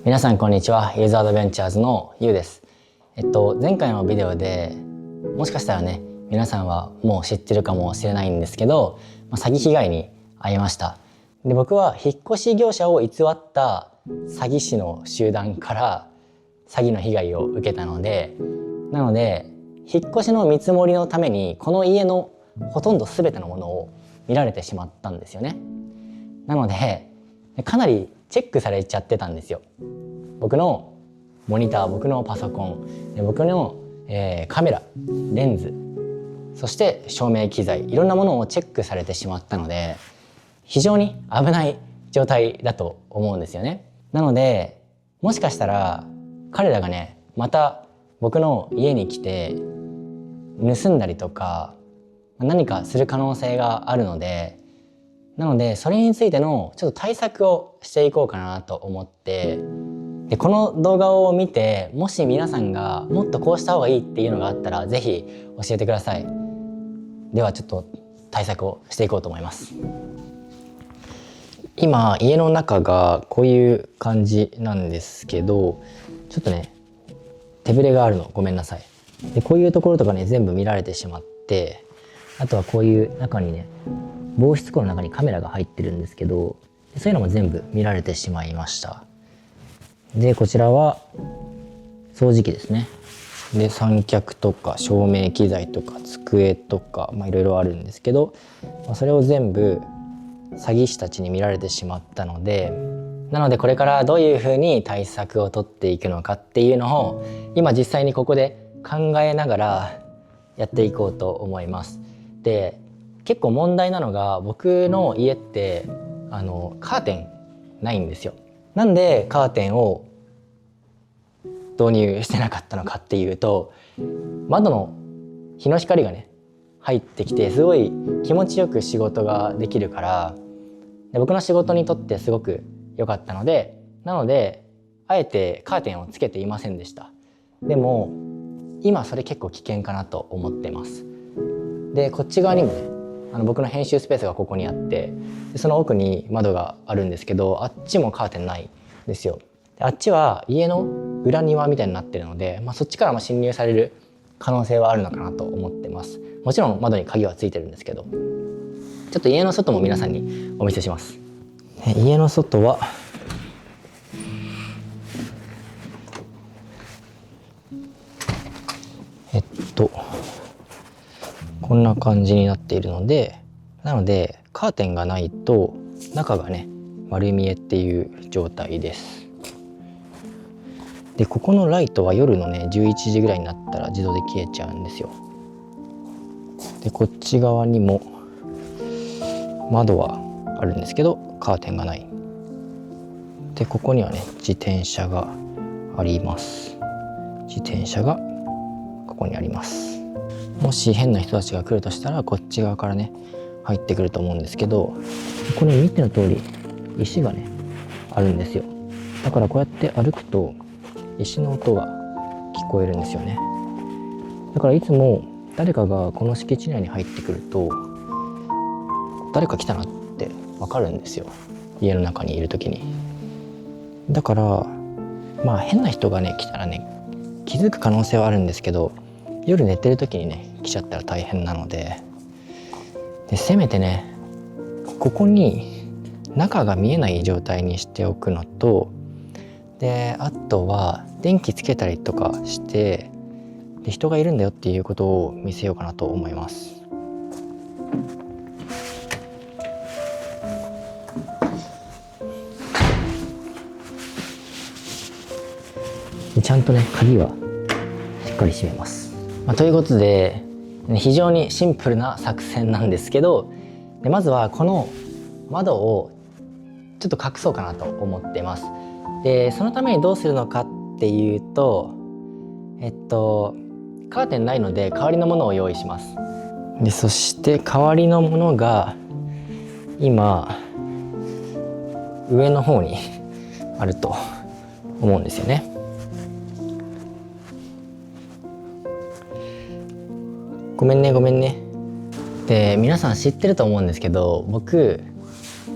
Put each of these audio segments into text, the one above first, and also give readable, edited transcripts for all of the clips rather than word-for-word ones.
皆さんこんにちは。ユーザーアドベンチャーズのゆうです。前回のビデオでもしかしたらね、皆さんはもう知ってるかもしれないんですけど、詐欺被害に遭いました。で、僕は引っ越し業者を偽った詐欺師の集団から詐欺の被害を受けたので、なので引っ越しの見積もりのためにこの家のほとんど全てのものを見られてしまったんですよね。なのでかなりチェックされちゃってたんですよ。僕のモニター、僕のパソコン、僕の、カメラ、レンズ、そして照明機材、いろんなものをチェックされてしまったので、非常に危ない状態だと思うんですよね。なのでもしかしたら彼らがね、また僕の家に来て盗んだりとか何かする可能性があるので、それについてのちょっと対策をしていこうかなと思って、でこの動画を見て、もし皆さんがもっとこうした方がいいっていうのがあったらぜひ教えてください。ではちょっと対策をしていこうと思います。今家の中がこういう感じなんですけど、ちょっとね手ぶれがあるのごめんなさい。でこういうところとかね全部見られてしまって、あとはこういう中にね防湿庫の中にカメラが入ってるんですけど、そういうのも全部見られてしまいました。でこちらは掃除機ですね。で三脚とか照明機材とか机とかいろいろあるんですけど、それを全部詐欺師たちに見られてしまったので、これからどういうふうに対策を取っていくのかっていうのを今実際にここで考えながらやっていこうと思います。で結構問題なのが、僕の家ってカーテンないんですよ。なんでカーテンを導入してなかったのかっていうと、窓の日の光がね入ってきてすごい気持ちよく仕事ができるから、で僕の仕事にとってすごく良かったので、あえてカーテンをつけていませんでした。でも今それ結構危険かなと思ってます。でこっち側にもね僕の編集スペースがここにあって、でその奥に窓があるんですけど、あっちもカーテンないんですよ。であっちは家の裏庭みたいになってるので、そっちからも侵入される可能性はあるのかなと思ってます。もちろん窓に鍵はついてるんですけど、ちょっと家の外も皆さんにお見せします。家の外はこんな感じになっているので、カーテンがないと中がね丸見えっていう状態です。でここのライトは夜のね11時ぐらいになったら自動で消えちゃうんですよ。でこっち側にも窓はあるんですけどカーテンがない。でここにはね自転車があります。自転車がここにあります。もし変な人たちが来るとしたらこっち側からね入ってくると思うんですけど、これ見ての通り石がねあるんですよ。だからこうやって歩くと石の音が聞こえるんですよね。だからいつも誰かがこの敷地内に入ってくると、誰か来たなってわかるんですよ、家の中にいる時に。だから変な人がね来たらね気づく可能性はあるんですけど、夜寝てる時にね来ちゃったら大変なので、せめてねここに中が見えない状態にしておくのと、であとは電気つけたりとかして、で人がいるんだよっていうことを見せようかなと思います。でちゃんとね鍵はしっかり閉めます。ということで非常にシンプルな作戦なんですけど、でまずはこの窓をちょっと隠そうかなと思っています。でそのためにどうするのかっていうと、カーテンないので代わりのものを用意します。でそして代わりのものが今上の方にあると思うんですよね。ごめんね。で皆さん知ってると思うんですけど、僕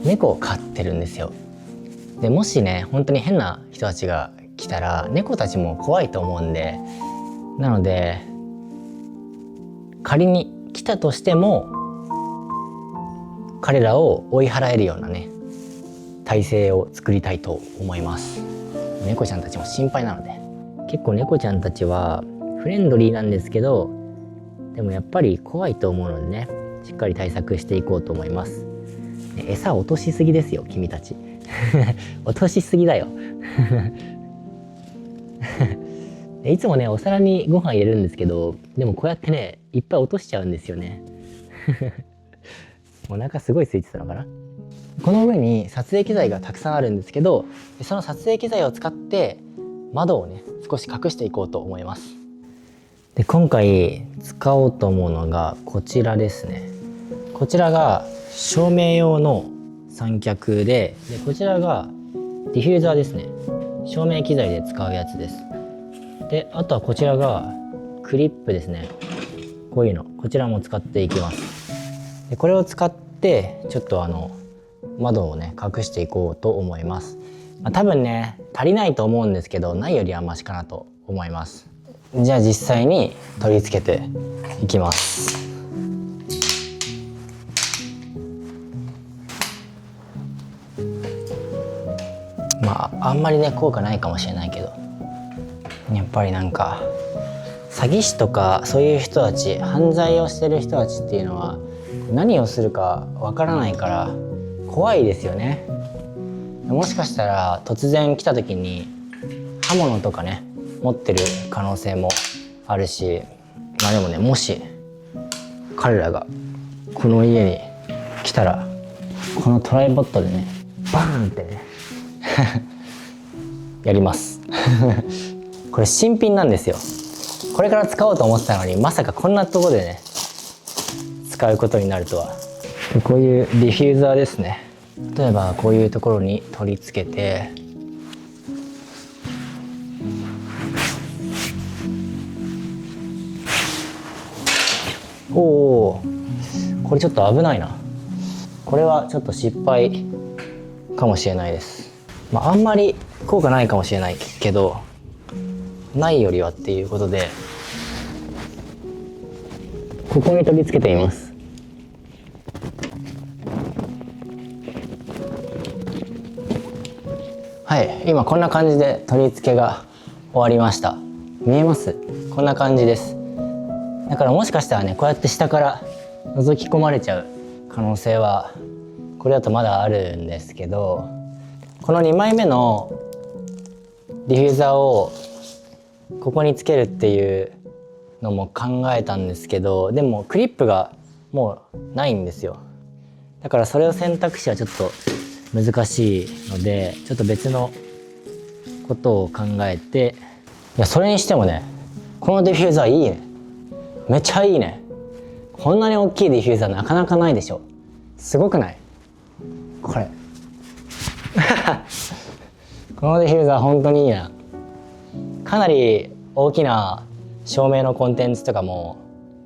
猫を飼ってるんですよ。でもしね本当に変な人たちが来たら猫たちも怖いと思うんで、なので仮に来たとしても彼らを追い払えるようなね体制を作りたいと思います。猫ちゃんたちも心配なので、結構猫ちゃんたちはフレンドリーなんですけど、でもやっぱり怖いと思うのでね、しっかり対策していこうと思います。餌落としすぎですよ君たち落としすぎだよいつもねお皿にご飯入れるんですけど、でもこうやってねいっぱい落としちゃうんですよねお腹すごい空いてたのかな。この上に撮影機材がたくさんあるんですけど、その撮影機材を使って窓をね少し隠していこうと思います。で今回使おうと思うのがこちらですね。こちらが照明用の三脚で、こちらがディフューザーですね。照明機材で使うやつです。であとはこちらがクリップですね。こういうの、こちらも使っていきます。でこれを使ってちょっと窓をね隠していこうと思います。多分ね足りないと思うんですけど、ないよりはマシかなと思います。じゃあ実際に取り付けていきます。あんまりね効果ないかもしれないけど、やっぱりなんか詐欺師とかそういう人たち、犯罪をしてる人たちっていうのは何をするかわからないから怖いですよね。もしかしたら突然来た時に刃物とかね持ってる可能性もあるし、でもねもし彼らがこの家に来たらこのトライポッドでねバーンってねやりますこれ新品なんですよ。これから使おうと思ってたのに、まさかこんなとこでね使うことになるとは。こういうディフューザーですね。例えばこういうところに取り付けて、おお、これちょっと危ないな。これはちょっと失敗かもしれないです。あんまり効果ないかもしれないけど、ないよりはっていうことでここに取り付けてみます。はい、今こんな感じで取り付けが終わりました。見えます？こんな感じです。だからもしかしたらねこうやって下から覗き込まれちゃう可能性はこれだとまだあるんですけど、この2枚目のディフューザーをここにつけるっていうのも考えたんですけど、でもクリップがもうないんですよ。だからそれを選択肢はちょっと難しいので、ちょっと別のことを考えて、いやそれにしてもねこのディフューザーいいね。めっちゃいいね。こんなに大きいディフューザーなかなかないでしょ。すごくない？これこのディフューザー本当にいいな。かなり大きな照明のコンテンツとかも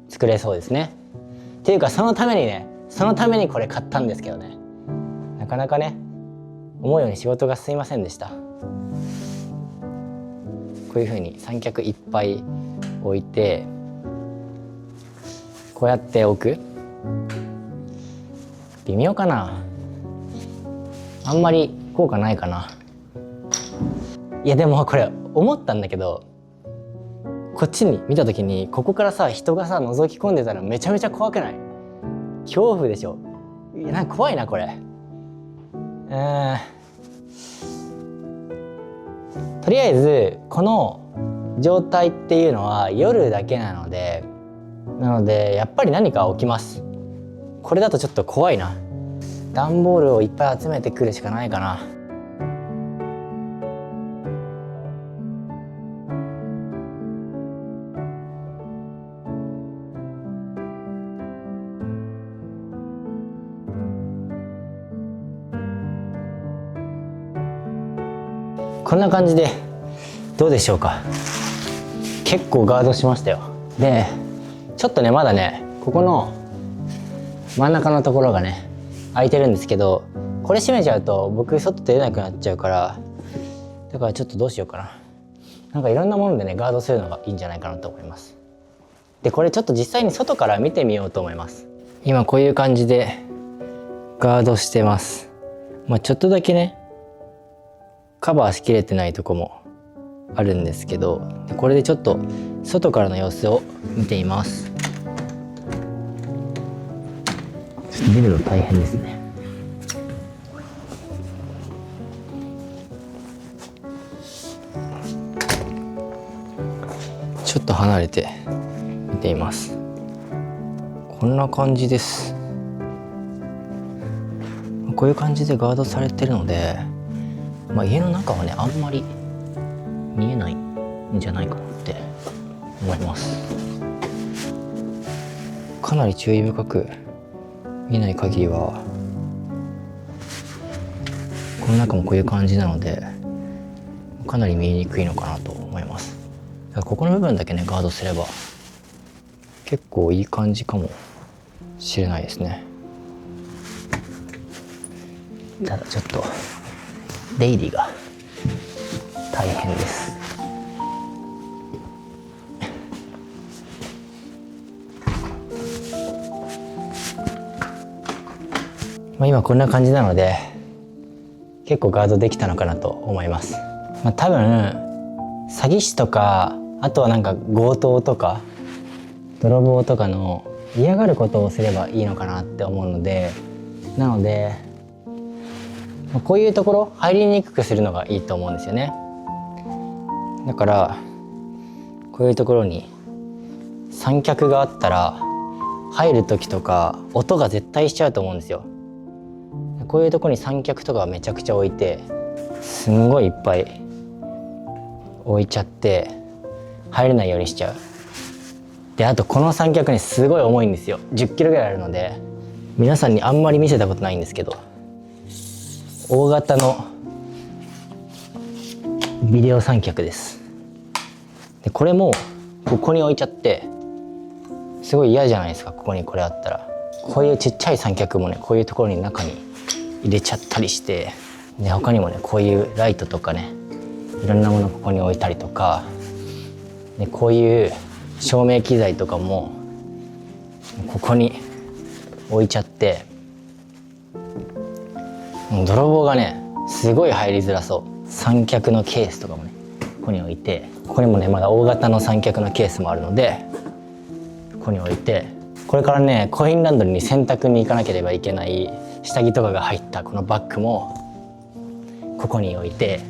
作れそうですね。っていうかそのためにこれ買ったんですけどね、なかなかね思うように仕事が進みませんでした。こういう風に三脚いっぱい置いてこうやって置く。微妙かな、あんまり効果ないかな。いやでもこれ思ったんだけど、こっちに見た時にここからさ人がさ覗き込んでたらめちゃめちゃ怖くない？恐怖でしょ。いやなんか怖いなこれ。とりあえずこの状態っていうのは夜だけなのでやっぱり何か起きます。これだとちょっと怖いな。段ボールをいっぱい集めてくるしかないかな。こんな感じでどうでしょうか。結構ガードしましたよ。でちょっとねまだねここの真ん中のところがね開いてるんですけど、これ閉めちゃうと僕外出れなくなっちゃうから、だからちょっとどうしようかな。なんかいろんなものでねガードするのがいいんじゃないかなと思います。でこれちょっと実際に外から見てみようと思います。今こういう感じでガードしてます。ちょっとだけねカバーしきれてないとこもあるんですけど、これでちょっと外からの様子を見てみます。ちょっと見るの大変ですね。ちょっと離れて見てみます。こんな感じです。こういう感じでガードされてるので、家の中はねあんまり見えないんじゃないかなって思います。かなり注意深く見ない限りはこの中もこういう感じなのでかなり見えにくいのかなと思います。だからここの部分だけねガードすれば結構いい感じかもしれないですね。ただちょっと出入りが大変です。今こんな感じなので結構ガードできたのかなと思います。多分詐欺師とかあとはなんか強盗とか泥棒とかの嫌がることをすればいいのかなって思うので、なのでこういうところ入りにくくするのがいいと思うんですよね。だからこういうところに三脚があったら入る時とか音が絶対しちゃうと思うんですよ。こういうところに三脚とかめちゃくちゃ置いてすんごいいっぱい置いちゃって入れないようにしちゃう。であとこの三脚ねすごい重いんですよ。10キロぐらいあるので皆さんにあんまり見せたことないんですけど、大型のビデオ三脚です。でこれもここに置いちゃってすごい嫌じゃないですか。ここにこれあったらこういうちっちゃい三脚もねこういうところに中に入れちゃったりして、で他にもねこういうライトとかねいろんなものここに置いたりとか、でこういう照明機材とかもここに置いちゃって、泥棒がねすごい入りづらそう。三脚のケースとかもねここに置いて、ここにもねまだ大型の三脚のケースもあるのでここに置いて、これからねコインランドリーに洗濯に行かなければいけない下着とかが入ったこのバッグもここに置いて、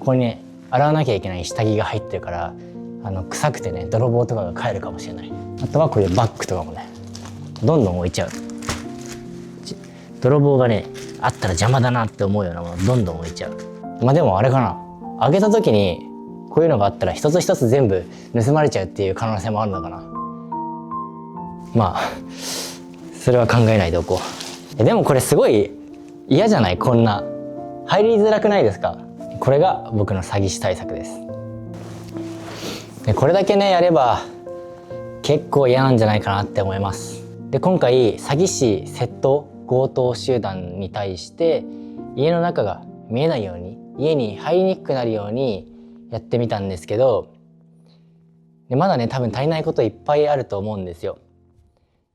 ここにね洗わなきゃいけない下着が入ってるから臭くてね泥棒とかが帰るかもしれない。あとはこういうバッグとかもねどんどん置いちゃう。泥棒がねあったら邪魔だなって思うようなものどんどん置いちゃう。でもあれかな、開けた時にこういうのがあったら一つ一つ全部盗まれちゃうっていう可能性もあるのかな。それは考えないでおこう。でもこれすごい嫌じゃない？こんな入りづらくないですか？これが僕の詐欺師対策です。でこれだけねやれば結構嫌なんじゃないかなって思います。で今回詐欺師、窃盗、強盗集団に対して家の中が見えないように、家に入りにくくなるようにやってみたんですけど、でまだね多分足りないこといっぱいあると思うんですよ。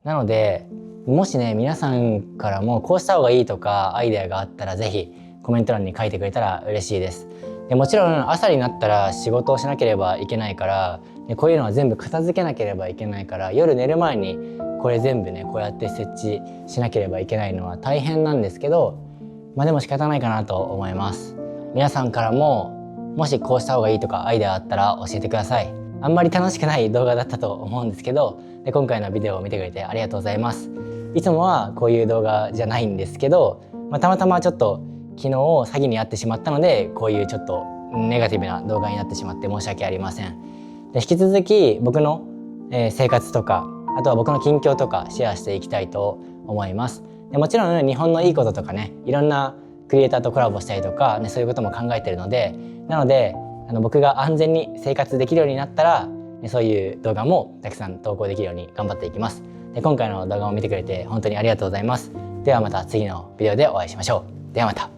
なのでもしね皆さんからもこうした方がいいとかアイデアがあったらぜひコメント欄に書いてくれたら嬉しいです。でもちろん朝になったら仕事をしなければいけないから、でこういうのは全部片付けなければいけないから、夜寝る前にこれ全部ねこうやって設置しなければいけないのは大変なんですけど、でも仕方ないかなと思います。皆さんからももしこうした方がいいとかアイデアあったら教えてください。あんまり楽しくない動画だったと思うんですけど、で今回のビデオを見てくれてありがとうございます。いつもはこういう動画じゃないんですけど、たまたまちょっと昨日詐欺に遭ってしまったのでこういうちょっとネガティブな動画になってしまって申し訳ありません。で引き続き僕の生活とかあとは僕の近況とかシェアしていきたいと思います。でもちろん日本のいいこととかね、いろんなクリエイターとコラボしたりとか、そういうことも考えているので、なので僕が安全に生活できるようになったらそういう動画もたくさん投稿できるように頑張っていきます。で今回の動画を見てくれて本当にありがとうございます。ではまた次のビデオでお会いしましょう。ではまた。